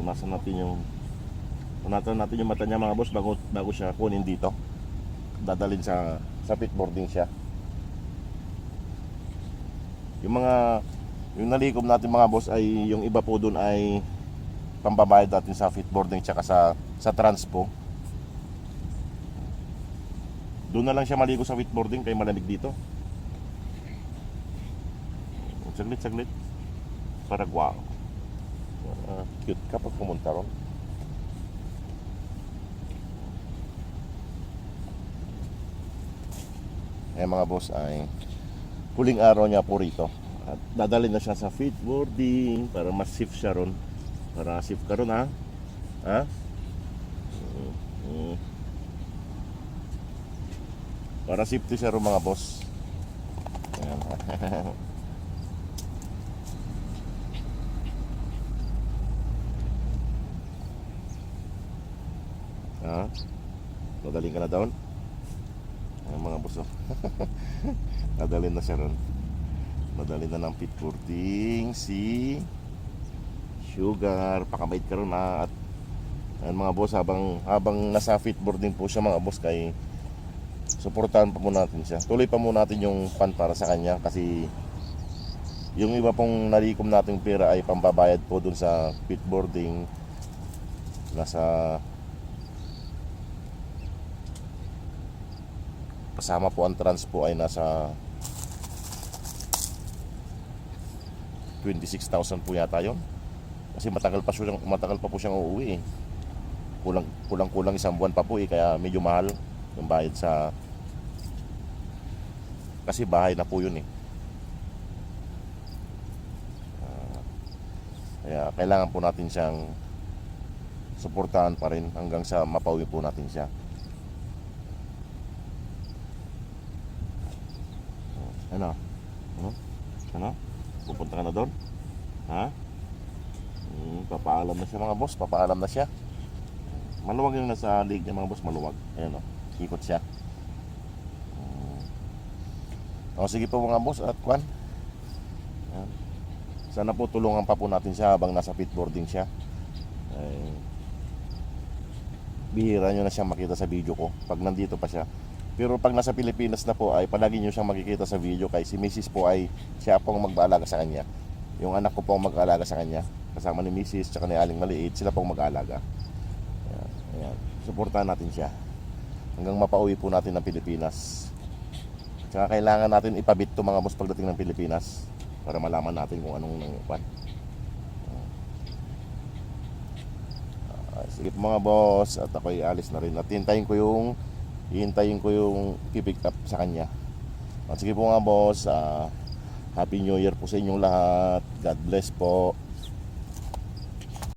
Punasan natin yung mata niya mga boss bago siya kunin dito. Dadalhin sa pit boarding siya. Yung nalikom natin mga boss ay yung iba po doon ay pambabayad natin sa pit boarding tsaka sa transpo. Doon na lang siya maligo sa pit boarding kaya malamig dito. Saglit para guwang. Cute kapag pumunta ron. Mga boss ay huling araw niya po rito. At dadalhin na siya sa pit boarding para mas safe siya ron. Para safe ka ron ha. Ha? Para safety siya ron mga boss. Ayan. Ha? Madaling ka na down? Ayan mga boss oh. Nadalhin na siya ron. Nadalhin na ng pit boarding si Sugar. Pakabait ka ron ha. At ayan mga boss, habang nasa pit boarding po siya mga boss, kay suportahan pa muna natin siya. Tuloy pa muna natin yung pan para sa kanya kasi yung iba pong nalikom nating pera ay pambabayad po dun sa pit boarding. Kasama po ang transpo ay nasa 26,000 po yata yun. Kasi matagal pa po siyang uuwi eh. Kulang isang buwan pa po eh, kaya medyo mahal yung bayad kasi bahay na po yun eh. Kaya kailangan po natin siyang suportahan pa rin hanggang sa mapauwi po natin siya. Ano? Ano? Pupunta ka na doon? Ha? Papaalam na siya mga boss. Papaalam na siya. Maluwag yung nasa lig niya mga boss. Maluwag. Ayan o. Ikot siya. Sige po mga boss. At kwan. Ayan. Sana po tulungan pa po natin siya habang nasa pit boarding siya. Bihira nyo na siyang makita sa video ko pag nandito pa siya. Pero pag nasa Pilipinas na po ay palagi nyo siyang makikita sa video kay si Mrs. po ay siya pong mag-aalaga sa kanya. Yung anak ko pong mag-aalaga sa kanya. Kasama ni Mrs. tsaka ni Aling Maliit, sila pong mag-aalaga. Ayan. Suportahan natin siya hanggang mapauwi po natin ng Pilipinas. Tsaka kailangan natin ipabit to mga boss pagdating ng Pilipinas para malaman natin kung anong nangyupan. Sige po mga boss, at ako'y alis na rin. At hintayin ko yung pipick up sa kanya. At sige po mga boss, Happy New Year po sa inyong lahat. God bless po.